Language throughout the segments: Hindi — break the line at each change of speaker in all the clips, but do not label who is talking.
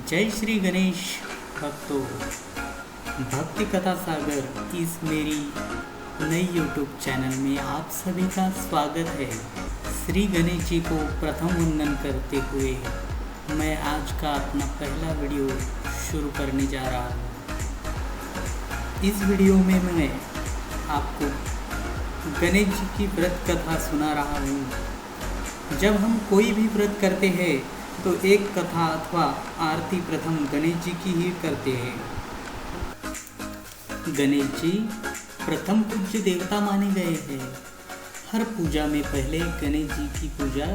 जय श्री गणेश भक्तों। भक्ति कथा सागर इस मेरी नई यूट्यूब चैनल में आप सभी का स्वागत है। श्री गणेश जी को प्रथम वंदन करते हुए मैं आज का अपना पहला वीडियो शुरू करने जा रहा हूँ। इस वीडियो में मैं आपको गणेश जी की व्रत कथा सुना रहा हूँ। जब हम कोई भी व्रत करते हैं तो एक कथा अथवा आरती प्रथम गणेश जी की ही करते हैं। गणेश जी प्रथम पूज्य देवता माने गए हैं। हर पूजा में पहले गणेश जी की पूजा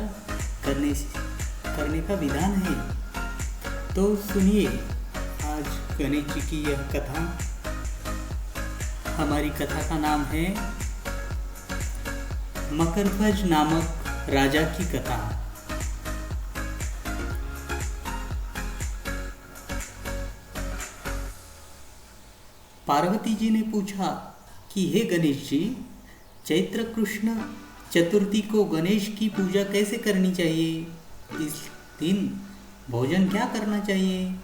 करने का विधान है। तो सुनिए आज गणेश जी की यह कथा। हमारी कथा का नाम है मकरध्वज नामक राजा की कथा। पार्वती जी ने पूछा कि हे गणेश जी, चैत्र कृष्ण चतुर्थी को गणेश की पूजा कैसे करनी चाहिए? इस दिन भोजन क्या करना चाहिए?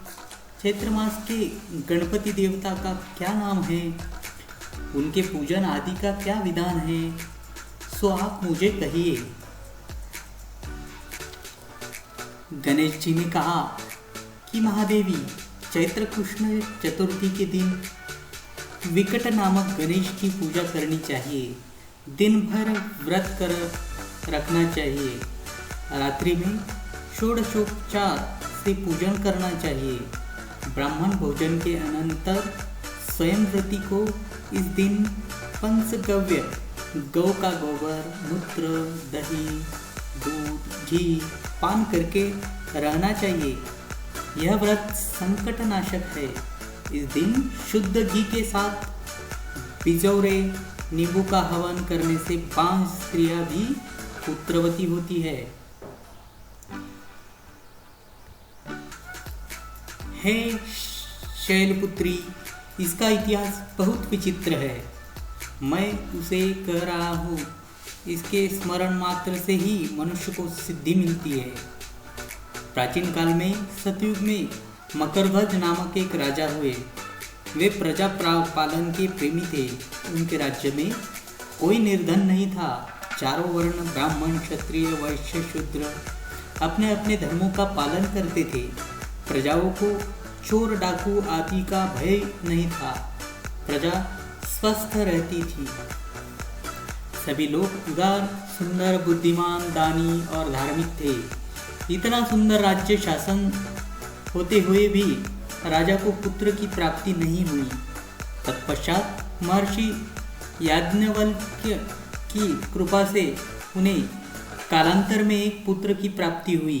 चैत्र मास के गणपति देवता का क्या नाम है? उनके पूजन आदि का क्या विधान है? सो आप मुझे कहिए। गणेश जी ने कहा कि महादेवी, चैत्र कृष्ण चतुर्थी के दिन विकट नामक गणेश की पूजा करनी चाहिए। दिन भर व्रत कर रखना चाहिए। रात्रि में षोडशोपचार से पूजन करना चाहिए। ब्राह्मण भोजन के अनंतर स्वयं व्रती को इस दिन पंचगव्य गौ का गोबर, मूत्र, दही, दूध, घी पान करके रहना चाहिए। यह व्रत संकट नाशक है। इस दिन शुद्ध घी के साथ बिजौरे नींबू का हवन करने से 5 स्त्रियां भी पुत्रवती होती है। हे शैलपुत्री, इसका इतिहास बहुत विचित्र है। मैं उसे कह रहा हूँ। इसके स्मरण मात्र से ही मनुष्य को सिद्धि मिलती है। प्राचीन काल में सतयुग में मकरध्वज नामक एक राजा हुए। वे प्रजा पालन के प्रेमी थे। उनके राज्य में कोई निर्धन नहीं था। चारों वर्ण ब्राह्मण, क्षत्रिय, वैश्य, शूद्र अपने अपने धर्मों का पालन करते थे। प्रजाओं को चोर डाकू आदि का भय नहीं था। प्रजा स्वस्थ रहती थी। सभी लोग उदार, सुंदर, बुद्धिमान, दानी और धार्मिक थे। इतना सुंदर राज्य शासन होते हुए भी राजा को पुत्र की प्राप्ति नहीं हुई। तत्पश्चात महर्षि याज्ञवल्क्य की कृपा से उन्हें कालांतर में एक पुत्र की प्राप्ति हुई।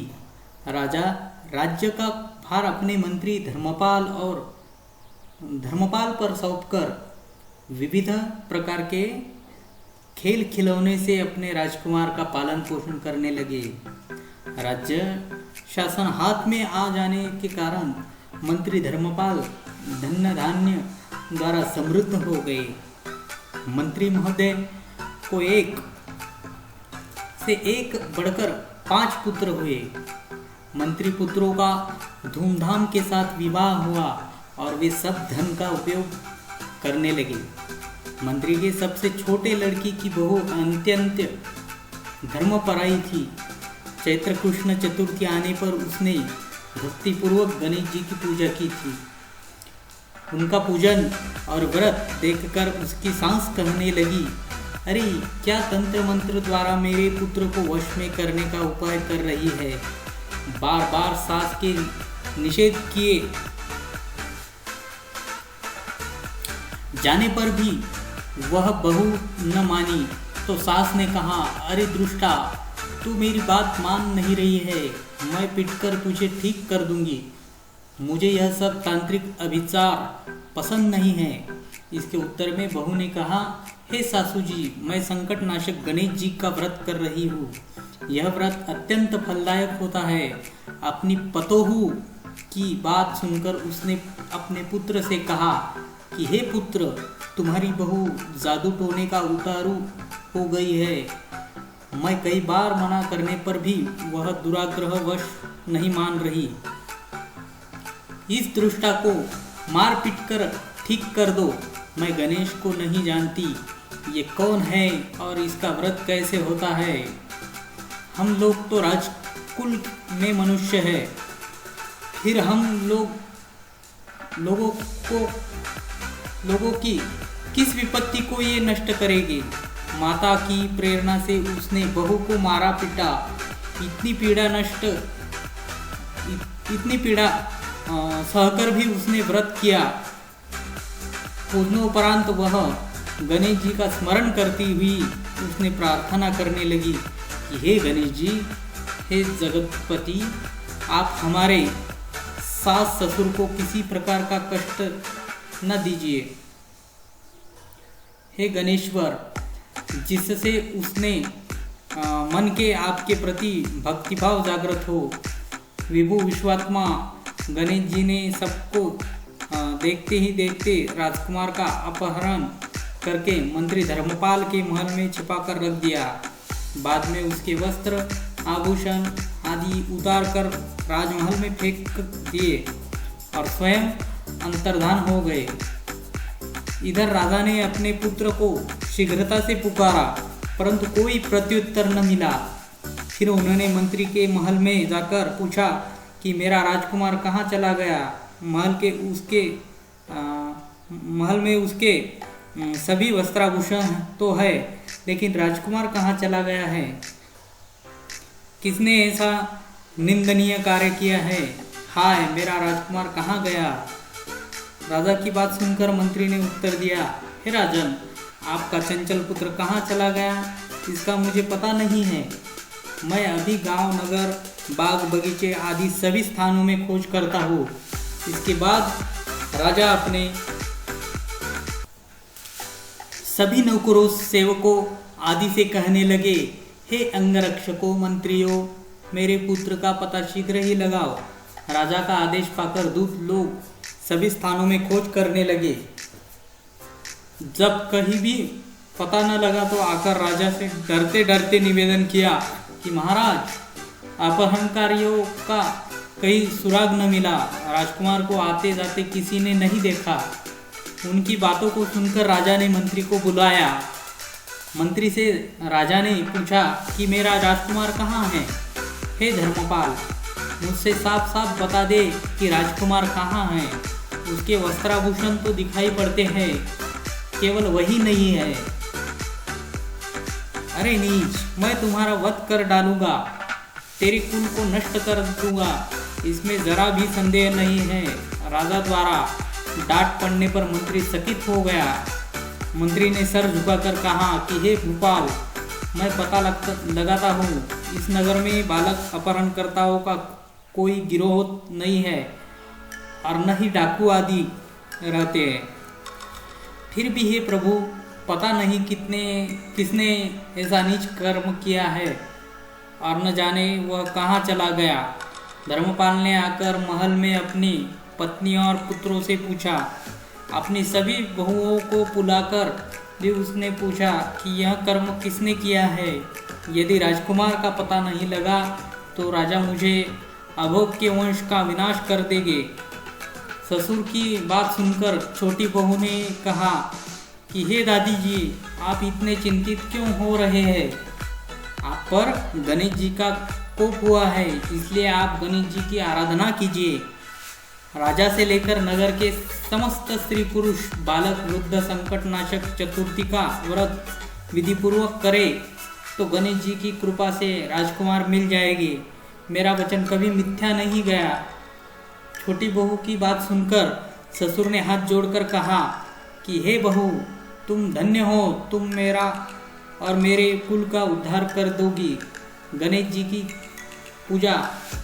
राजा राज्य का भार अपने मंत्री धर्मपाल पर सौंपकर विविध प्रकार के खेल खिलौने से अपने राजकुमार का पालन पोषण करने लगे। राज्य शासन हाथ में आ जाने के कारण मंत्री धर्मपाल धन धान्य द्वारा समृद्ध हो गए। मंत्री महोदय को एक से एक बढ़कर 5 पुत्र हुए। मंत्री पुत्रों का धूमधाम के साथ विवाह हुआ और वे सब धन का उपयोग करने लगे। मंत्री के सबसे छोटे लड़की की बहू अत्यंत धर्मपराई थी। चैत्र कृष्ण चतुर्थी आने पर उसने भक्तिपूर्वक गणेश जी की पूजा की थी। उनका पूजन और व्रत देखकर उसकी सांस कहने लगी, अरे क्या तंत्र मंत्र द्वारा मेरे पुत्र को वश में करने का उपाय कर रही है। बार बार सास के निषेध किए जाने पर भी वह बहू न मानी तो सास ने कहा, अरे दुष्टा, तू मेरी बात मान नहीं रही है। मैं पिटकर तुझे ठीक कर दूंगी। मुझे यह सब तांत्रिक अभिचार पसंद नहीं है। इसके उत्तर में बहू ने कहा, हे सासू जी, मैं संकट नाशक गणेश जी का व्रत कर रही हूँ। यह व्रत अत्यंत फलदायक होता है। अपनी पतोहू की बात सुनकर उसने अपने पुत्र से कहा कि हे पुत्र, तुम्हारी बहू जादू टोने का उतारू हो गई है। मैं कई बार मना करने पर भी वह दुराग्रहवश नहीं मान रही। इस दुष्टा को मार पीट कर ठीक कर दो। मैं गणेश को नहीं जानती, ये कौन है और इसका व्रत कैसे होता है। हम लोग तो राजकुल में मनुष्य है, फिर हम लोगों की किस विपत्ति को ये नष्ट करेगी। माता की प्रेरणा से उसने बहू को मारा पीटा, इतनी पीड़ा सहकर भी उसने व्रत किया। पूर्णोपरांत वह गणेश जी का स्मरण करती हुई उसने प्रार्थना करने लगी कि हे गणेश जी, हे जगतपति, आप हमारे सास ससुर को किसी प्रकार का कष्ट न दीजिए। हे गणेश्वर, जिससे उसने मन के आपके प्रति भक्तिभाव जागृत हो। विभु विश्वात्मा गणेश जी ने सबको देखते ही देखते राजकुमार का अपहरण करके मंत्री धर्मपाल के महल में छिपाकर रख दिया। बाद में उसके वस्त्र आभूषण आदि उतार कर राजमहल में फेंक दिए और स्वयं अंतर्धान हो गए। इधर राजा ने अपने पुत्र को शीघ्रता से पुकारा, परंतु कोई प्रत्युत्तर न मिला। फिर उन्होंने मंत्री के महल में जाकर पूछा कि मेरा राजकुमार कहाँ चला गया। महल में उसके सभी वस्त्राभूषण तो है, लेकिन राजकुमार कहाँ चला गया है। किसने ऐसा निंदनीय कार्य किया है। हाय, मेरा राजकुमार कहाँ गया। राजा की बात सुनकर मंत्री ने उत्तर दिया, हे राजन, आपका चंचल पुत्र कहाँ चला गया इसका मुझे पता नहीं है। मैं अभी गांव, नगर, बाग बगीचे आदि सभी स्थानों में खोज करता हूँ। इसके बाद राजा अपने सभी नौकरों, सेवकों आदि से कहने लगे, हे अंगरक्षकों, मंत्रियों, मेरे पुत्र का पता शीघ्र ही लगाओ। राजा का आदेश पाकर दूत लोग सभी स्थानों में खोज करने लगे। जब कहीं भी पता न लगा तो आकर राजा से डरते डरते निवेदन किया कि महाराज, अपहरणकारियों का कहीं सुराग न मिला। राजकुमार को आते जाते किसी ने नहीं देखा। उनकी बातों को सुनकर राजा ने मंत्री को बुलाया। मंत्री से राजा ने पूछा कि मेरा राजकुमार कहाँ है। हे धर्मपाल, मुझसे साफ साफ बता दे कि राजकुमार कहाँ है। उसके वस्त्राभूषण तो दिखाई पड़ते हैं, केवल वही नहीं है। अरे नीच, मैं तुम्हारा वध कर डालूंगा, तेरे कुल को नष्ट कर दूंगा, इसमें जरा भी संदेह नहीं है। राजा द्वारा डांट पड़ने पर मंत्री चकित हो गया। मंत्री ने सर झुकाकर कहा कि हे भूपाल, मैं पता लगाता हूँ, इस नगर में बालक अपहरणकर्ताओं का कोई गिरोह नहीं है और न ही डाकू आदि रहते हैं। फिर भी हे प्रभु, पता नहीं किसने ऐसा नीच कर्म किया है और न जाने वह कहाँ चला गया। धर्मपाल ने आकर महल में अपनी पत्नी और पुत्रों से पूछा। अपनी सभी बहुओं को बुलाकर भी उसने पूछा कि यह कर्म किसने किया है। यदि राजकुमार का पता नहीं लगा तो राजा मुझे अभोग्य वंश का विनाश कर देंगे। ससुर की बात सुनकर छोटी बहू ने कहा कि हे दादी जी, आप इतने चिंतित क्यों हो रहे हैं। आप पर गणेश जी का कोप हुआ है, इसलिए आप गणेश जी की आराधना कीजिए। राजा से लेकर नगर के समस्त स्त्री पुरुष, बालक वृद्ध संकटनाशक चतुर्थी का व्रत विधिपूर्वक करे तो गणेश जी की कृपा से राजकुमार मिल जाएगी। मेरा वचन कभी मिथ्या नहीं गया। छोटी बहू की बात सुनकर ससुर ने हाथ जोड़कर कहा कि हे बहू, तुम धन्य हो, तुम मेरा और मेरे कुल का उद्धार कर दोगी। गणेश जी की पूजा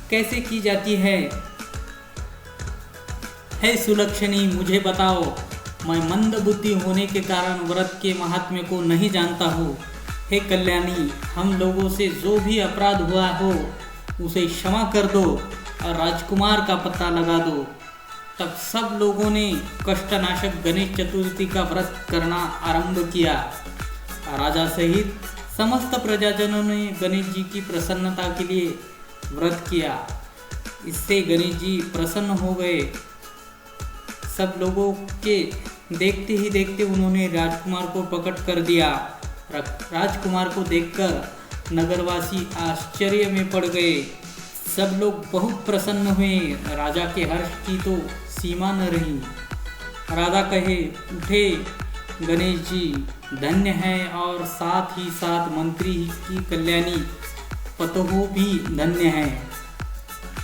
कैसे की जाती है? हे सुलक्षणी, मुझे बताओ। मैं मंद बुद्धि होने के कारण व्रत के महात्म्य को नहीं जानता हूँ। हे कल्याणी, हम लोगों से जो भी अपराध हुआ हो उसे क्षमा कर दो और राजकुमार का पता लगा दो। तब सब लोगों ने कष्टनाशक गणेश चतुर्थी का व्रत करना आरंभ किया। राजा सहित समस्त प्रजाजनों ने गणेश जी की प्रसन्नता के लिए व्रत किया। इससे गणेश जी प्रसन्न हो गए सब लोगों के देखते ही देखते उन्होंने राजकुमार को प्रकट कर दिया। राजकुमार को देखकर नगरवासी आश्चर्य में पड़ गए। सब लोग बहुत प्रसन्न हुए। राजा के हर्ष की तो सीमा न रही। राजा कहे, उठे गणेश जी, धन्य है और साथ ही साथ मंत्री की कल्याणी पतोह भी धन्य है,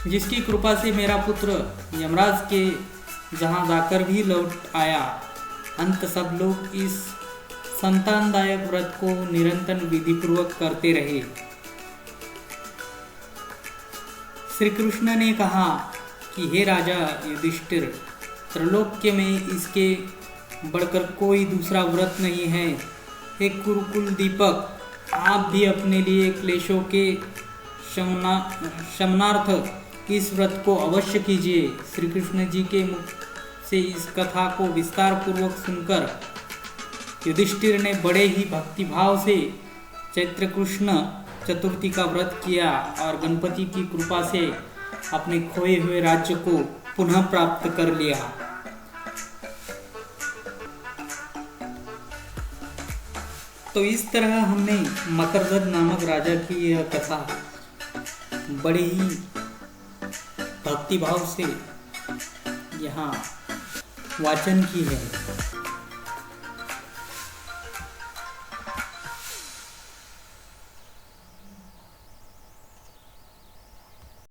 जिसकी कृपा से मेरा पुत्र यमराज के जहाँ जाकर भी लौट आया। अंत सब लोग इस संतानदायक व्रत को निरंतर विधिपूर्वक करते रहे। श्री कृष्ण ने कहा कि हे राजा युधिष्ठिर, त्रैलोक्य में इसके बढ़कर कोई दूसरा व्रत नहीं है। हे कुरुकुल दीपक, आप भी अपने लिए क्लेशों के शमनार्थ इस व्रत को अवश्य कीजिए। श्री कृष्ण जी के मुख से इस कथा को विस्तार पूर्वक सुनकर युधिष्ठिर ने बड़े ही भक्तिभाव से चैत्र कृष्ण चतुर्थी का व्रत किया और गणपति की कृपा से अपने खोए हुए राज्य को पुनः प्राप्त कर लिया। तो इस तरह हमने मकरध्वज नामक राजा की यह कथा बड़े ही भक्तिभाव से यहाँ वाचन की है।